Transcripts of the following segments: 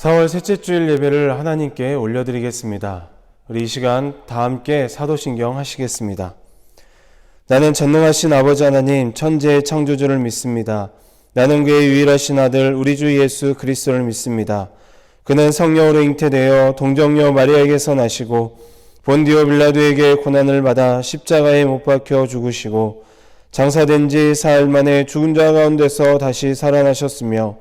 4월 셋째 주일 예배를 하나님께 올려드리겠습니다. 우리 이 시간 다 함께 사도신경 하시겠습니다. 나는 전능하신 아버지 하나님 천지의 창조주를 믿습니다. 나는 그의 유일하신 아들 우리 주 예수 그리스도를 믿습니다. 그는 성령으로 잉태되어 동정녀 마리아에게서 나시고 본디오 빌라도에게 고난을 받아 십자가에 못 박혀 죽으시고 장사된 지 사흘 만에 죽은 자 가운데서 다시 살아나셨으며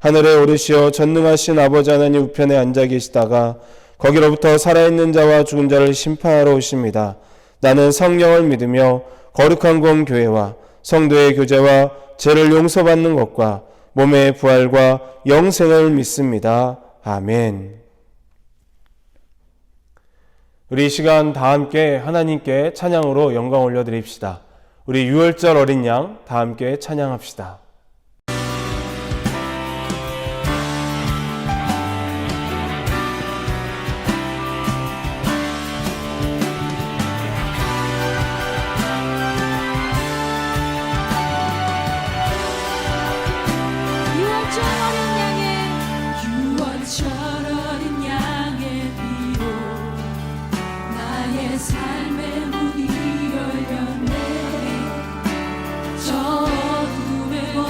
하늘에 오르시어 전능하신 아버지 하나님 우편에 앉아 계시다가 거기로부터 살아있는 자와 죽은 자를 심판하러 오십니다. 나는 성령을 믿으며 거룩한 공 교회와 성도의 교제와 죄를 용서받는 것과 몸의 부활과 영생을 믿습니다. 아멘. 우리 이 시간 다 함께 하나님께 찬양으로 영광 올려드립시다. 우리 유월절 어린 양 다 함께 찬양합시다. 삶의 문이 열렸네. 저 어둠의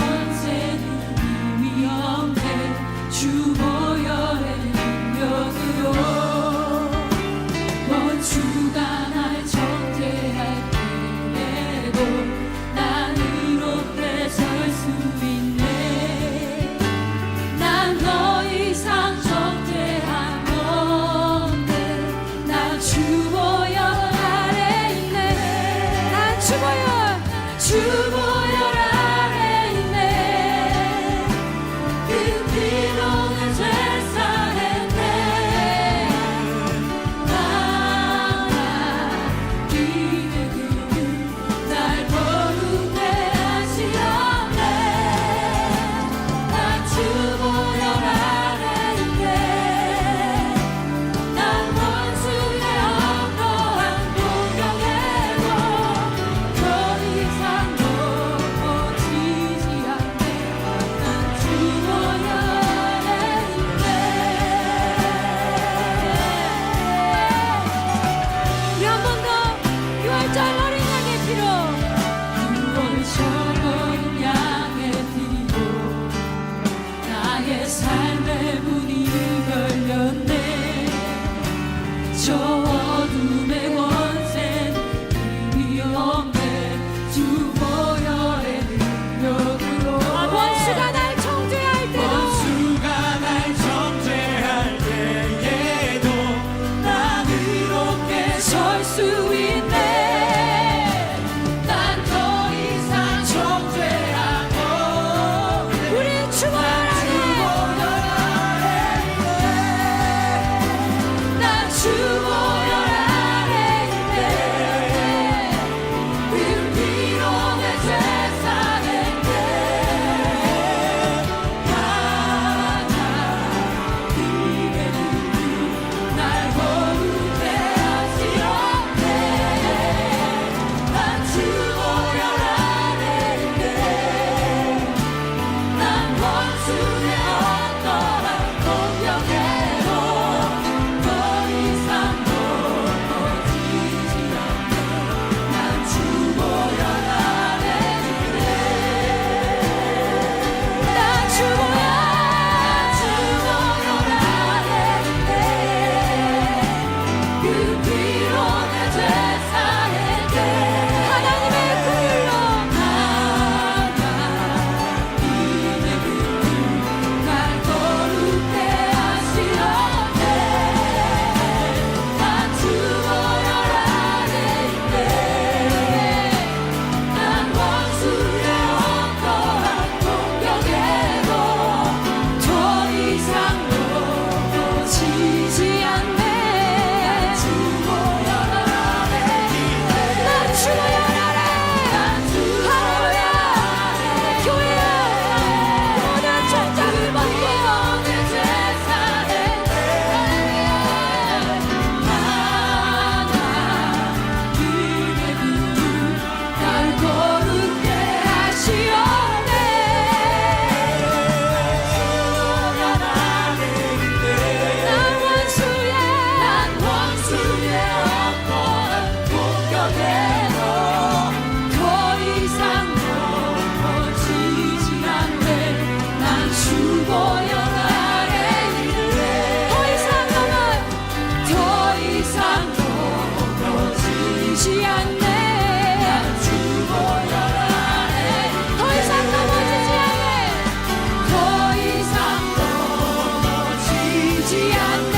가지 않네.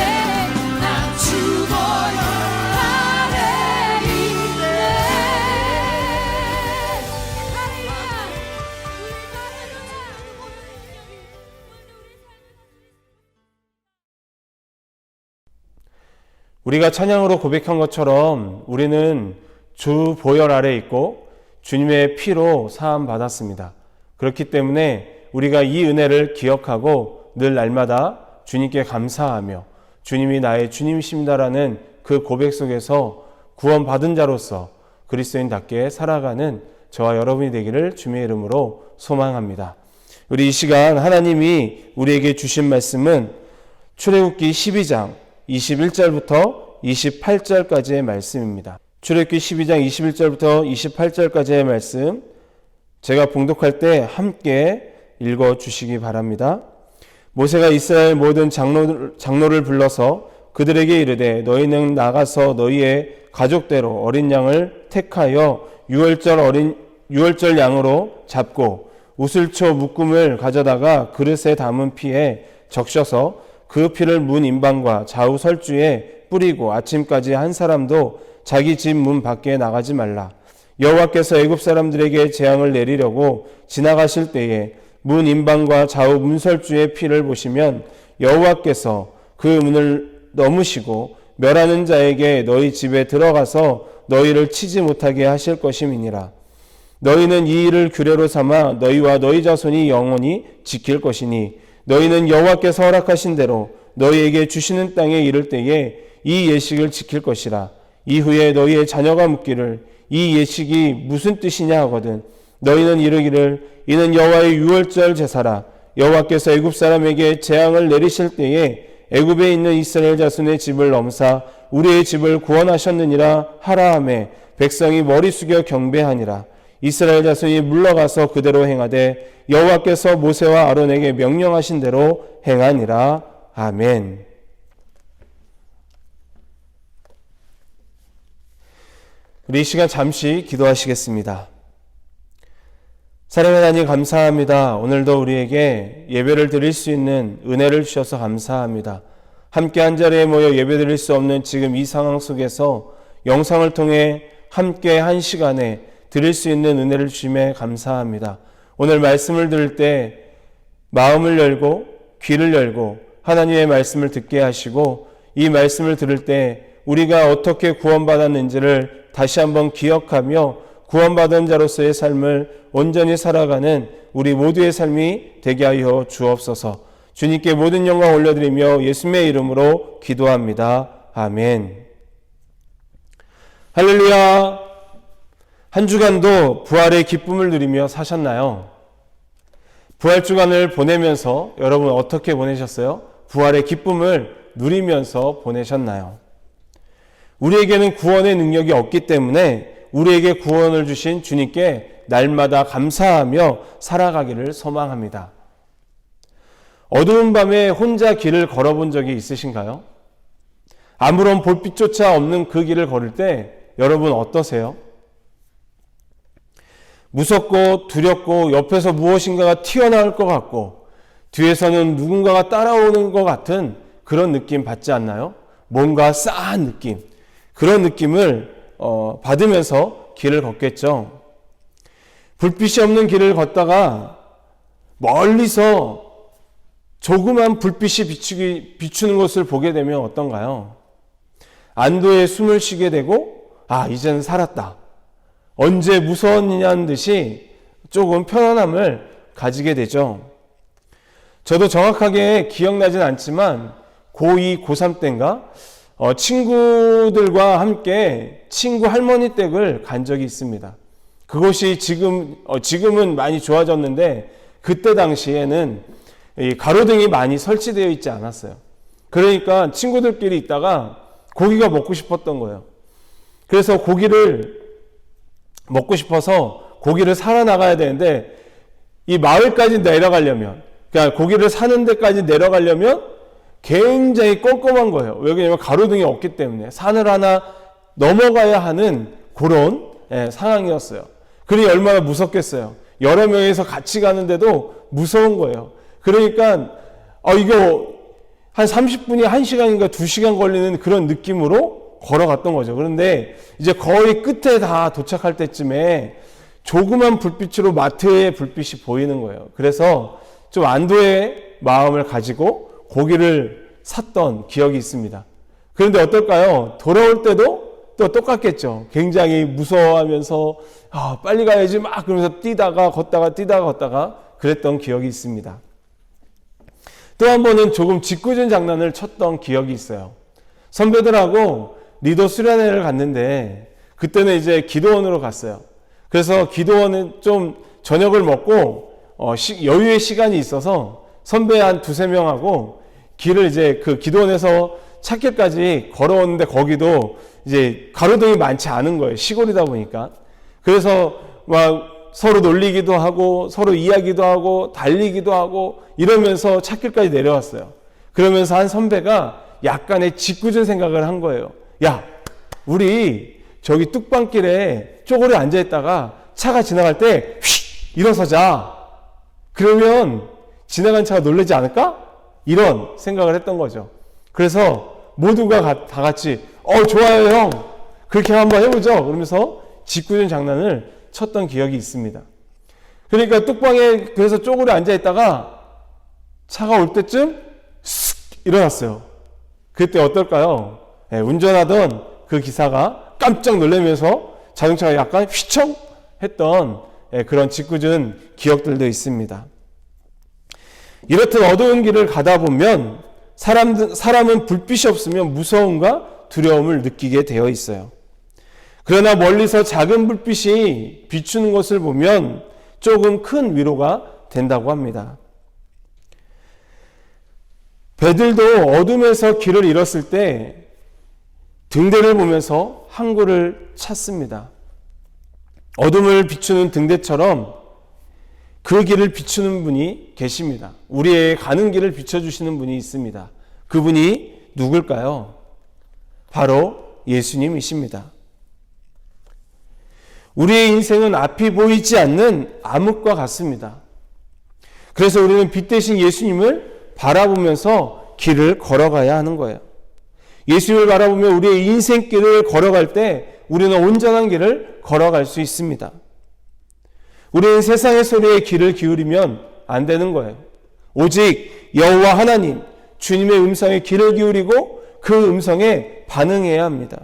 난 주보여 아래 있네. 할렐루야. 우리가 찬양으로 고백한 것처럼 우리는 주 보혈 아래 있고 주님의 피로 사함 받았습니다. 그렇기 때문에 우리가 이 은혜를 기억하고 늘 날마다 주님께 감사하며 주님이 나의 주님이십니다라는 그 고백 속에서 구원받은 자로서 그리스도인답게 살아가는 저와 여러분이 되기를 주님의 이름으로 소망합니다. 우리 이 시간 하나님이 우리에게 주신 말씀은 출애굽기 12장 21절부터 28절까지의 말씀입니다. 출애굽기 12장 21절부터 28절까지의 말씀 제가 봉독할 때 함께 읽어주시기 바랍니다. 모세가 이스라엘 모든 장로를 불러서 그들에게 이르되 너희는 나가서 너희의 가족대로 어린 양을 택하여 유월절 양으로 잡고 우슬초 묶음을 가져다가 그릇에 담은 피에 적셔서 그 피를 문 임방과 좌우 설주에 뿌리고 아침까지 한 사람도 자기 집 문 밖에 나가지 말라. 여호와께서 애굽 사람들에게 재앙을 내리려고 지나가실 때에 문 임방과 좌우 문설주의 피를 보시면 여호와께서 그 문을 넘으시고 멸하는 자에게 너희 집에 들어가서 너희를 치지 못하게 하실 것임이니라. 너희는 이 일을 규례로 삼아 너희와 너희 자손이 영원히 지킬 것이니 너희는 여호와께서 허락하신 대로 너희에게 주시는 땅에 이를 때에 이 예식을 지킬 것이라. 이후에 너희의 자녀가 묻기를 이 예식이 무슨 뜻이냐 하거든 너희는 이르기를 이는 여호와의 유월절 제사라. 여호와께서 애굽 사람에게 재앙을 내리실 때에 애굽에 있는 이스라엘 자손의 집을 넘사 우리의 집을 구원하셨느니라 하라 하매 백성이 머리 숙여 경배하니라. 이스라엘 자손이 물러가서 그대로 행하되 여호와께서 모세와 아론에게 명령하신 대로 행하니라. 아멘. 우리 이 시간 잠시 기도하시겠습니다. 사랑하는 하나님 감사합니다. 오늘도 우리에게 예배를 드릴 수 있는 은혜를 주셔서 감사합니다. 함께 한 자리에 모여 예배 드릴 수 없는 지금 이 상황 속에서 영상을 통해 함께 한 시간에 드릴 수 있는 은혜를 주심에 감사합니다. 오늘 말씀을 들을 때 마음을 열고 귀를 열고 하나님의 말씀을 듣게 하시고 이 말씀을 들을 때 우리가 어떻게 구원받았는지를 다시 한번 기억하며 구원받은 자로서의 삶을 온전히 살아가는 우리 모두의 삶이 되게 하여 주옵소서. 주님께 모든 영광 올려드리며 예수님의 이름으로 기도합니다. 아멘. 할렐루야. 한 주간도 부활의 기쁨을 누리며 사셨나요? 부활 주간을 보내면서 여러분 어떻게 보내셨어요? 부활의 기쁨을 누리면서 보내셨나요? 우리에게는 구원의 능력이 없기 때문에 우리에게 구원을 주신 주님께 날마다 감사하며 살아가기를 소망합니다. 어두운 밤에 혼자 길을 걸어본 적이 있으신가요? 아무런 볼빛조차 없는 그 길을 걸을 때 여러분 어떠세요? 무섭고 두렵고 옆에서 무엇인가가 튀어나올 것 같고 뒤에서는 누군가가 따라오는 것 같은 그런 느낌 받지 않나요? 뭔가 싸한 느낌, 그런 느낌을 받으면서 길을 걷겠죠. 불빛이 없는 길을 걷다가 멀리서 조그만 불빛이 비추는 것을 보게 되면 어떤가요? 안도의 숨을 쉬게 되고 이제는 살았다. 언제 무서웠느냐는 듯이 조금 편안함을 가지게 되죠. 저도 정확하게 기억나진 않지만 고2, 고3 때인가 친구들과 함께 친구 할머니 댁을 간 적이 있습니다. 그것이 지금은 많이 좋아졌는데 그때 당시에는 이 가로등이 많이 설치되어 있지 않았어요. 그러니까 친구들끼리 있다가 고기가 먹고 싶었던 거예요. 그래서 고기를 먹고 싶어서 고기를 사러 나가야 되는데 이 마을까지 내려가려면, 그러니까 고기를 사는 데까지 내려가려면 굉장히 꼼꼼한 거예요. 왜냐하면 가로등이 없기 때문에 산을 하나 넘어가야 하는 그런 상황이었어요. 그러니 얼마나 무섭겠어요. 여러 명이서 같이 가는데도 무서운 거예요. 그러니까 이거 한 30분이 1시간인가 2시간 걸리는 그런 느낌으로 걸어갔던 거죠. 그런데 이제 거의 끝에 다 도착할 때쯤에 조그만 불빛으로 마트의 불빛이 보이는 거예요. 그래서 좀 안도의 마음을 가지고 고기를 샀던 기억이 있습니다. 그런데 어떨까요? 돌아올 때도 또 똑같겠죠. 굉장히 무서워하면서 빨리 가야지 막 그러면서 뛰다가 걷다가 그랬던 기억이 있습니다. 또 한 번은 조금 짓궂은 장난을 쳤던 기억이 있어요. 선배들하고 리더 수련회를 갔는데 그때는 이제 기도원으로 갔어요. 그래서 기도원은 좀 저녁을 먹고 여유의 시간이 있어서 선배 한 2-3명하고 길을 이제 그 기도원에서 찾길까지 걸어오는데 거기도 이제 가로등이 많지 않은 거예요. 시골이다 보니까. 그래서 막 서로 놀리기도 하고 서로 이야기도 하고 달리기도 하고 이러면서 찾길까지 내려왔어요. 그러면서 한 선배가 약간의 짓궂은 생각을 한 거예요. 야, 우리 저기 뚝방길에 쪼그려 앉아있다가 차가 지나갈 때 휙 일어서자. 그러면 지나간 차가 놀라지 않을까? 이런 생각을 했던 거죠. 그래서 모두가 다 같이 좋아요 형, 그렇게 한번 해보죠. 그러면서 짓궂은 장난을 쳤던 기억이 있습니다. 그러니까 뚝방에 그래서 쪼그려 앉아있다가 차가 올 때쯤 쓱 일어났어요. 그때 어떨까요? 운전하던 그 기사가 깜짝 놀라면서 자동차가 약간 휘청 했던 그런 짓궂은 기억들도 있습니다. 이렇듯 어두운 길을 가다 보면 사람은 불빛이 없으면 무서움과 두려움을 느끼게 되어 있어요. 그러나 멀리서 작은 불빛이 비추는 것을 보면 조금 큰 위로가 된다고 합니다. 배들도 어둠에서 길을 잃었을 때 등대를 보면서 항구를 찾습니다. 어둠을 비추는 등대처럼 그 길을 비추는 분이 계십니다. 우리의 가는 길을 비춰주시는 분이 있습니다. 그분이 누굴까요? 바로 예수님이십니다. 우리의 인생은 앞이 보이지 않는 암흑과 같습니다. 그래서 우리는 빛 대신 예수님을 바라보면서 길을 걸어가야 하는 거예요. 예수님을 바라보며 우리의 인생길을 걸어갈 때 우리는 온전한 길을 걸어갈 수 있습니다. 우리는 세상의 소리에 귀를 기울이면 안 되는 거예요. 오직 여호와 하나님, 주님의 음성에 귀를 기울이고 그 음성에 반응해야 합니다.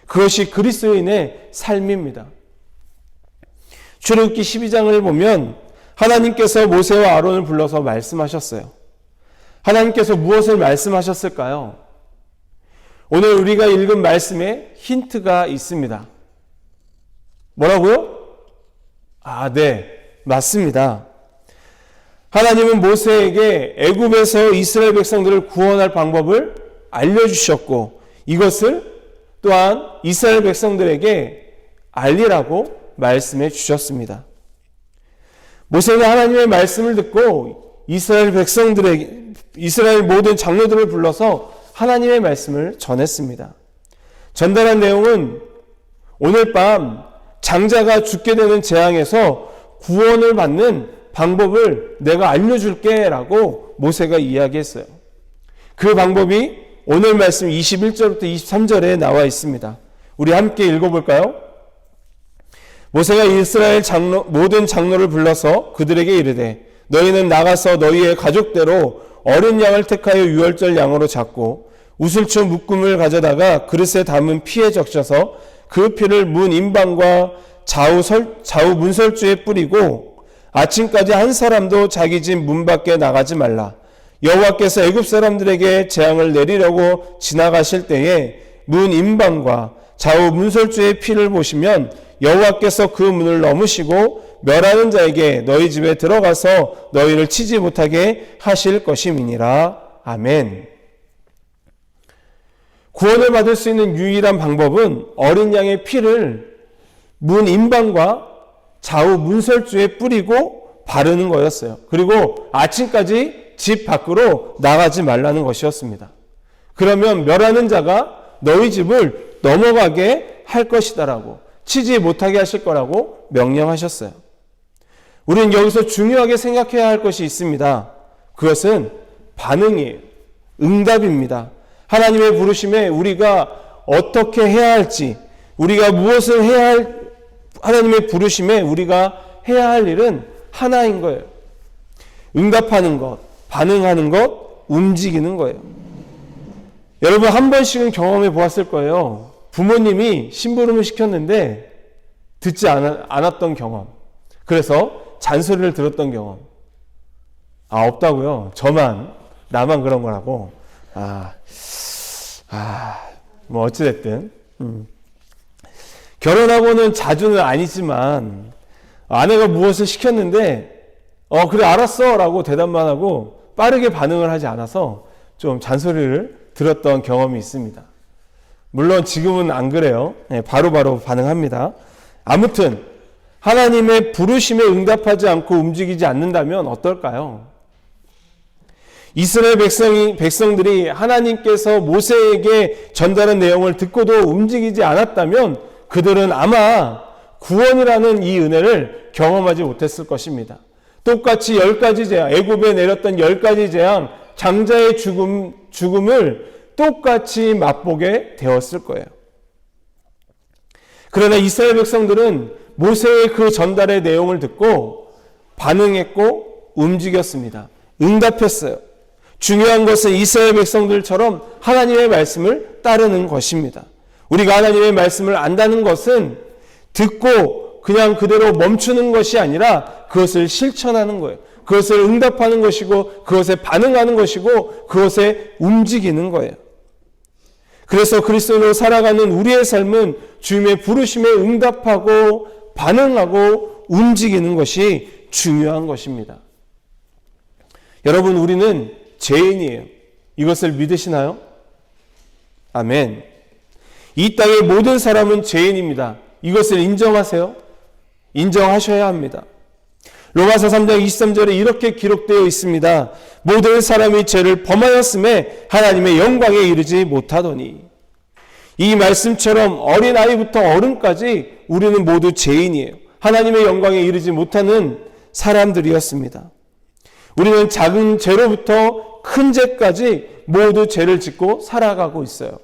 그것이 그리스도인의 삶입니다. 출애굽기 12장을 보면 하나님께서 모세와 아론을 불러서 말씀하셨어요. 하나님께서 무엇을 말씀하셨을까요? 오늘 우리가 읽은 말씀에 힌트가 있습니다. 뭐라고요? 네, 맞습니다. 하나님은 모세에게 애굽에서 이스라엘 백성들을 구원할 방법을 알려주셨고 이것을 또한 이스라엘 백성들에게 알리라고 말씀해 주셨습니다. 모세는 하나님의 말씀을 듣고 이스라엘 모든 장로들을 불러서 하나님의 말씀을 전했습니다. 전달한 내용은 오늘 밤 장자가 죽게 되는 재앙에서 구원을 받는 방법을 내가 알려줄게 라고 모세가 이야기했어요. 그 방법이 오늘 말씀 21절부터 23절에 나와 있습니다. 우리 함께 읽어볼까요? 모세가 이스라엘 모든 장로를 불러서 그들에게 이르되 너희는 나가서 너희의 가족대로 어린 양을 택하여 유월절 양으로 잡고 우슬초 묶음을 가져다가 그릇에 담은 피에 적셔서 그 피를 문 임방과 좌우 문설주에 뿌리고 아침까지 한 사람도 자기 집 문 밖에 나가지 말라. 여호와께서 애굽 사람들에게 재앙을 내리려고 지나가실 때에 문 임방과 좌우 문설주의 피를 보시면 여호와께서 그 문을 넘으시고 멸하는 자에게 너희 집에 들어가서 너희를 치지 못하게 하실 것임이니라. 아멘. 구원을 받을 수 있는 유일한 방법은 어린 양의 피를 문 임방과 좌우 문설주에 뿌리고 바르는 거였어요. 그리고 아침까지 집 밖으로 나가지 말라는 것이었습니다. 그러면 멸하는 자가 너희 집을 넘어가게 할 것이다라고, 치지 못하게 하실 거라고 명령하셨어요. 우리는 여기서 중요하게 생각해야 할 것이 있습니다. 그것은 반응이에요. 응답입니다. 하나님의 부르심에 우리가 어떻게 해야 할지, 우리가 무엇을 해야 할, 하나님의 부르심에 우리가 해야 할 일은 하나인 거예요. 응답하는 것, 반응하는 것, 움직이는 거예요. 여러분 한 번씩은 경험해 보았을 거예요. 부모님이 심부름을 시켰는데 듣지 않았던 경험. 그래서 잔소리를 들었던 경험. 없다고요? 나만 그런 거라고. 뭐 어찌됐든. 결혼하고는 자주는 아니지만 아내가 무엇을 시켰는데 그래 알았어 라고 대답만 하고 빠르게 반응을 하지 않아서 좀 잔소리를 들었던 경험이 있습니다. 물론 지금은 안 그래요. 바로바로 반응합니다. 아무튼 하나님의 부르심에 응답하지 않고 움직이지 않는다면 어떨까요? 이스라엘 백성들이 하나님께서 모세에게 전달한 내용을 듣고도 움직이지 않았다면 그들은 아마 구원이라는 이 은혜를 경험하지 못했을 것입니다. 똑같이 10가지 재앙, 애굽에 내렸던 10가지 재앙, 장자의 죽음을 똑같이 맛보게 되었을 거예요. 그러나 이스라엘 백성들은 모세의 그 전달의 내용을 듣고 반응했고 움직였습니다. 응답했어요. 중요한 것은 이스라엘 백성들처럼 하나님의 말씀을 따르는 것입니다. 우리가 하나님의 말씀을 안다는 것은 듣고 그냥 그대로 멈추는 것이 아니라 그것을 실천하는 거예요. 그것을 응답하는 것이고 그것에 반응하는 것이고 그것에 움직이는 거예요. 그래서 그리스도인으로 살아가는 우리의 삶은 주님의 부르심에 응답하고 반응하고 움직이는 것이 중요한 것입니다. 여러분 우리는 죄인이에요. 이것을 믿으시나요? 아멘. 이 땅의 모든 사람은 죄인입니다. 이것을 인정하세요? 인정하셔야 합니다. 로마서 3장 23절에 이렇게 기록되어 있습니다. 모든 사람이 죄를 범하였음에 하나님의 영광에 이르지 못하더니. 이 말씀처럼 어린아이부터 어른까지 우리는 모두 죄인이에요. 하나님의 영광에 이르지 못하는 사람들이었습니다. 우리는 작은 죄로부터 큰 죄까지 모두 죄를 짓고 살아가고 있어요.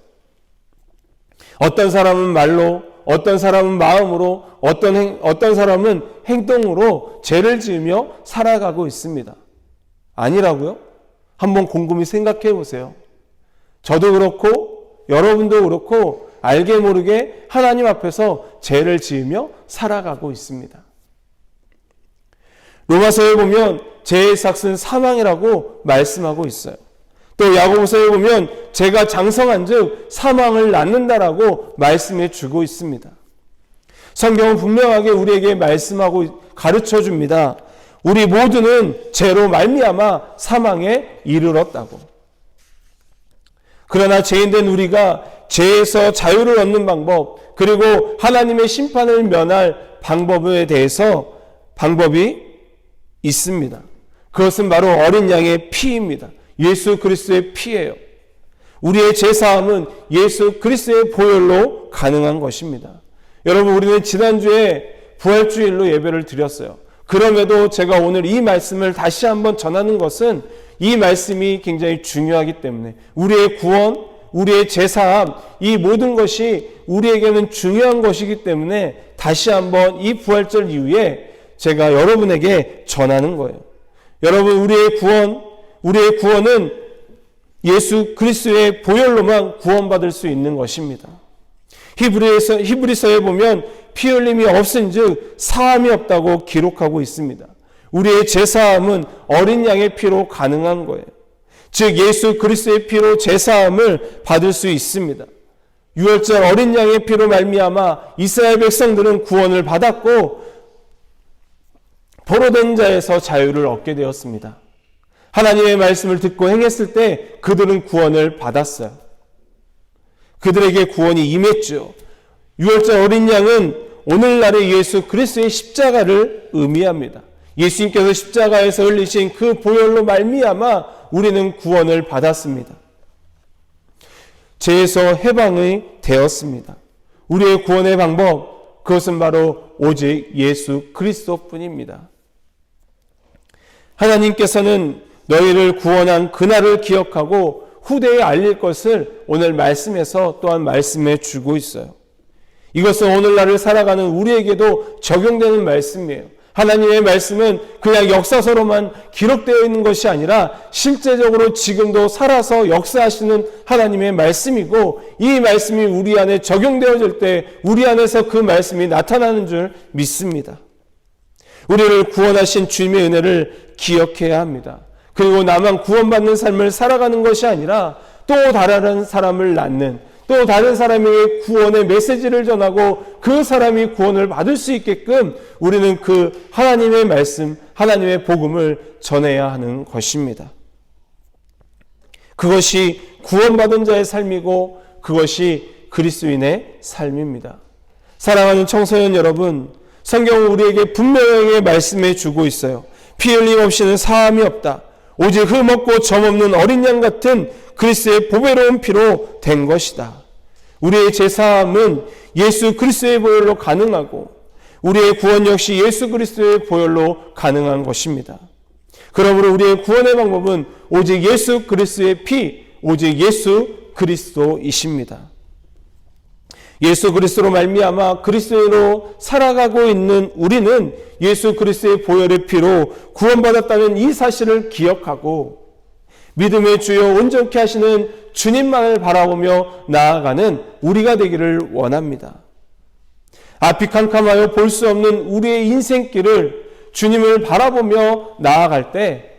어떤 사람은 말로, 어떤 사람은 마음으로, 어떤 사람은 행동으로 죄를 지으며 살아가고 있습니다. 아니라고요? 한번 곰곰이 생각해 보세요. 저도 그렇고 여러분도 그렇고 알게 모르게 하나님 앞에서 죄를 지으며 살아가고 있습니다. 로마서에 보면 죄의 삭은 사망이라고 말씀하고 있어요. 또 야고보서에 보면 죄가 장성한 즉 사망을 낳는다라고 말씀해 주고 있습니다. 성경은 분명하게 우리에게 말씀하고 가르쳐 줍니다. 우리 모두는 죄로 말미암아 사망에 이르렀다고. 그러나 죄인된 우리가 죄에서 자유를 얻는 방법, 그리고 하나님의 심판을 면할 방법에 대해서 방법이 있습니다. 그것은 바로 어린 양의 피입니다. 예수 그리스도의 피예요. 우리의 죄사함은 예수 그리스도의 보혈로 가능한 것입니다. 여러분 우리는 지난주에 부활주일로 예배를 드렸어요. 그럼에도 제가 오늘 이 말씀을 다시 한번 전하는 것은 이 말씀이 굉장히 중요하기 때문에 우리의 구원, 우리의 죄사함, 이 모든 것이 우리에게는 중요한 것이기 때문에 다시 한번 이 부활절 이후에 제가 여러분에게 전하는 거예요. 여러분 우리의 구원은 예수 그리스도의 보혈로만 구원받을 수 있는 것입니다. 히브리서에 보면 피 흘림이 없은즉 사함이 없다고 기록하고 있습니다. 우리의 죄사함은 어린 양의 피로 가능한 거예요. 즉 예수 그리스도의 피로 죄사함을 받을 수 있습니다. 유월절 어린 양의 피로 말미암아 이스라엘 백성들은 구원을 받았고 포로된 자에서 자유를 얻게 되었습니다. 하나님의 말씀을 듣고 행했을 때 그들은 구원을 받았어요. 그들에게 구원이 임했죠. 유월절 어린 양은 오늘날의 예수 그리스도의 십자가를 의미합니다. 예수님께서 십자가에서 흘리신 그 보혈로 말미암아 우리는 구원을 받았습니다. 죄에서 해방이 되었습니다. 우리의 구원의 방법, 그것은 바로 오직 예수 그리스도뿐입니다. 하나님께서는 너희를 구원한 그날을 기억하고 후대에 알릴 것을 오늘 말씀에서 또한 말씀해 주고 있어요. 이것은 오늘날을 살아가는 우리에게도 적용되는 말씀이에요. 하나님의 말씀은 그냥 역사서로만 기록되어 있는 것이 아니라 실제적으로 지금도 살아서 역사하시는 하나님의 말씀이고, 이 말씀이 우리 안에 적용되어질 때 우리 안에서 그 말씀이 나타나는 줄 믿습니다. 우리를 구원하신 주님의 은혜를 기억해야 합니다. 그리고 나만 구원받는 삶을 살아가는 것이 아니라 또 다른 사람을 낳는, 또 다른 사람에게 구원의 메시지를 전하고 그 사람이 구원을 받을 수 있게끔 우리는 그 하나님의 말씀, 하나님의 복음을 전해야 하는 것입니다. 그것이 구원받은 자의 삶이고 그것이 그리스도인의 삶입니다. 사랑하는 청소년 여러분, 성경은 우리에게 분명하게 말씀해 주고 있어요. 피 흘림 없이는 사함이 없다. 오직 흠 없고 점 없는 어린 양 같은 그리스도의 보배로운 피로 된 것이다. 우리의 제사함은 예수 그리스도의 보혈로 가능하고 우리의 구원 역시 예수 그리스도의 보혈로 가능한 것입니다. 그러므로 우리의 구원의 방법은 오직 예수 그리스도의 피, 오직 예수 그리스도이십니다. 예수 그리스도로 말미암아 그리스도로 살아가고 있는 우리는 예수 그리스도의 보혈의 피로 구원받았다는 이 사실을 기억하고 믿음의 주여 온전케 하시는 주님만을 바라보며 나아가는 우리가 되기를 원합니다. 앞이 캄캄하여 볼 수 없는 우리의 인생길을 주님을 바라보며 나아갈 때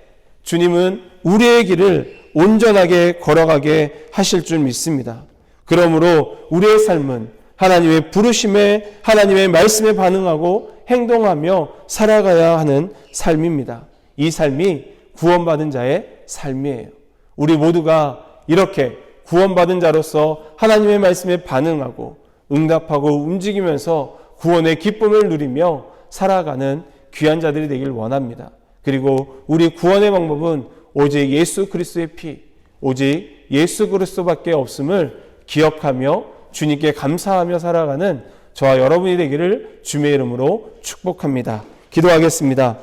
주님은 우리의 길을 온전하게 걸어가게 하실 줄 믿습니다. 그러므로 우리의 삶은 하나님의 부르심에, 하나님의 말씀에 반응하고 행동하며 살아가야 하는 삶입니다. 이 삶이 구원받은 자의 삶이에요. 우리 모두가 이렇게 구원받은 자로서 하나님의 말씀에 반응하고 응답하고 움직이면서 구원의 기쁨을 누리며 살아가는 귀한 자들이 되길 원합니다. 그리고 우리 구원의 방법은 오직 예수 그리스도의 피, 오직 예수 그리스도밖에 없음을 기억하며 주님께 감사하며 살아가는 저와 여러분이 되기를 주님의 이름으로 축복합니다. 기도하겠습니다.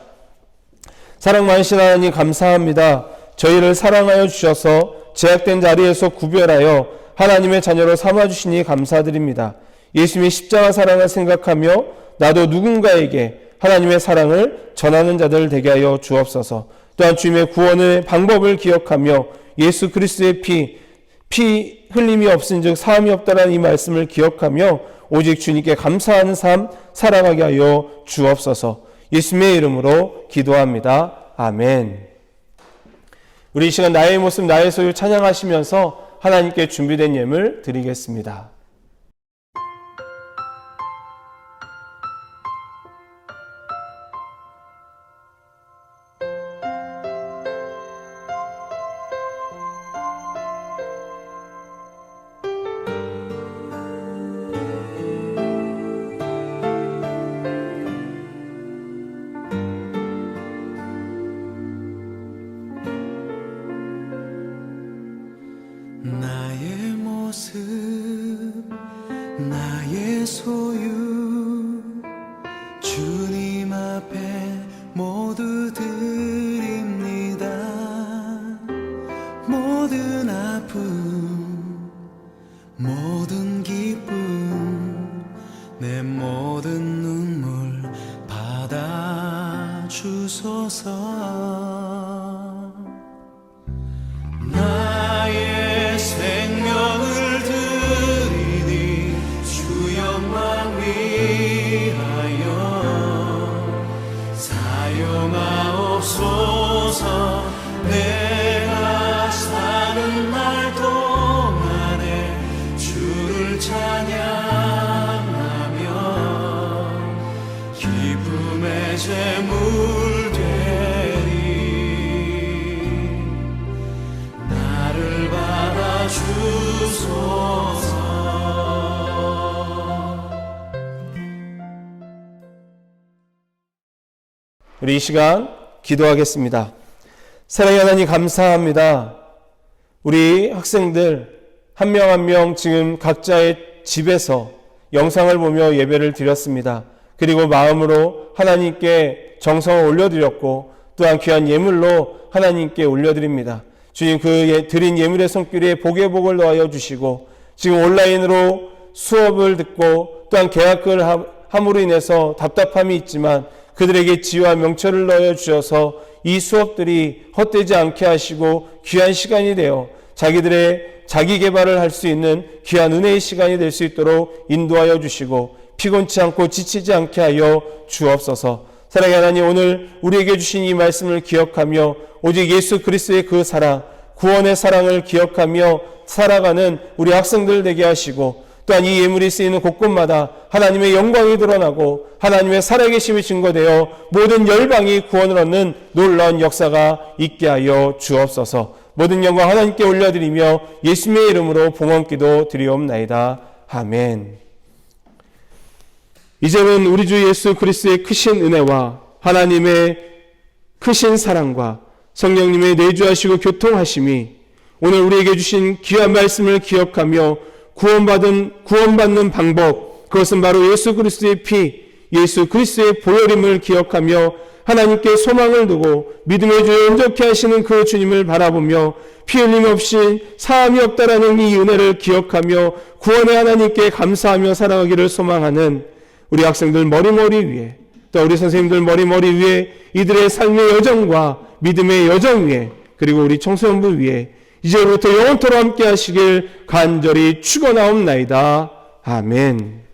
사랑 많으신 하나님 감사합니다. 저희를 사랑하여 주셔서 제약된 자리에서 구별하여 하나님의 자녀로 삼아주시니 감사드립니다. 예수님의 십자가 사랑을 생각하며 나도 누군가에게 하나님의 사랑을 전하는 자들 되게 하여 주옵소서. 또한 주님의 구원의 방법을 기억하며 예수 그리스도의 피 흘림이 없은즉 사함이 없다라는 이 말씀을 기억하며 오직 주님께 감사하는 삶 살아가게 하여 주옵소서. 예수님의 이름으로 기도합니다. 아멘. 우리 이 시간 나의 모습 나의 소유 찬양하시면서 하나님께 준비된 예물 드리겠습니다. 나의 모습 나의 소유 주님 앞에 모두 드립니다. 모든 아픔 모든 기쁨 내 모든 눈물 받아주소서. 나의 생명을 드리니 주 영광 위하여 사용하옵소서. 내가 사는 날 동안에 주를 찬양하며 기쁨의 제물 되리. 나를 받아주소서. 우리 이 시간 기도하겠습니다. 사랑의 하나님 감사합니다. 우리 학생들 한 명 한 명 지금 각자의 집에서 영상을 보며 예배를 드렸습니다. 그리고 마음으로 하나님께 정성을 올려드렸고 또한 귀한 예물로 하나님께 올려드립니다. 주님 그 드린 예물의 손길에 복의 복을 더하여 주시고 지금 온라인으로 수업을 듣고 또한 개학을 함으로 인해서 답답함이 있지만 그들에게 지혜와 명철을 넣어 주셔서 이 수업들이 헛되지 않게 하시고 귀한 시간이 되어 자기들의 자기 개발을 할 수 있는 귀한 은혜의 시간이 될 수 있도록 인도하여 주시고 피곤치 않고 지치지 않게 하여 주옵소서. 사랑의 하나님, 오늘 우리에게 주신 이 말씀을 기억하며 오직 예수 그리스도의 그 사랑, 구원의 사랑을 기억하며 살아가는 우리 학생들 되게 하시고 또한 이 예물이 쓰이는 곳곳마다 하나님의 영광이 드러나고 하나님의 살아계심이 증거되어 모든 열방이 구원을 얻는 놀라운 역사가 있게 하여 주옵소서. 모든 영광 하나님께 올려드리며 예수님의 이름으로 봉헌기도 드리옵나이다. 아멘. 이제는 우리 주 예수 그리스도의 크신 은혜와 하나님의 크신 사랑과 성령님의 내주하시고 교통하심이 오늘 우리에게 주신 귀한 말씀을 기억하며 구원받는 방법, 그것은 바로 예수 그리스도의 피, 예수 그리스도의 보혈임을 기억하며 하나님께 소망을 두고 믿음의 주에 온전케 하시는 그 주님을 바라보며 피 흘림 없이 사함이 없다라는 이 은혜를 기억하며 구원의 하나님께 감사하며 살아가기를 소망하는 우리 학생들 머리머리 위에, 또 우리 선생님들 머리머리 위에, 이들의 삶의 여정과 믿음의 여정 위에, 그리고 우리 청소년부 위에 이제부터 영원토록 함께 하시길 간절히 축원하옵나이다. 아멘.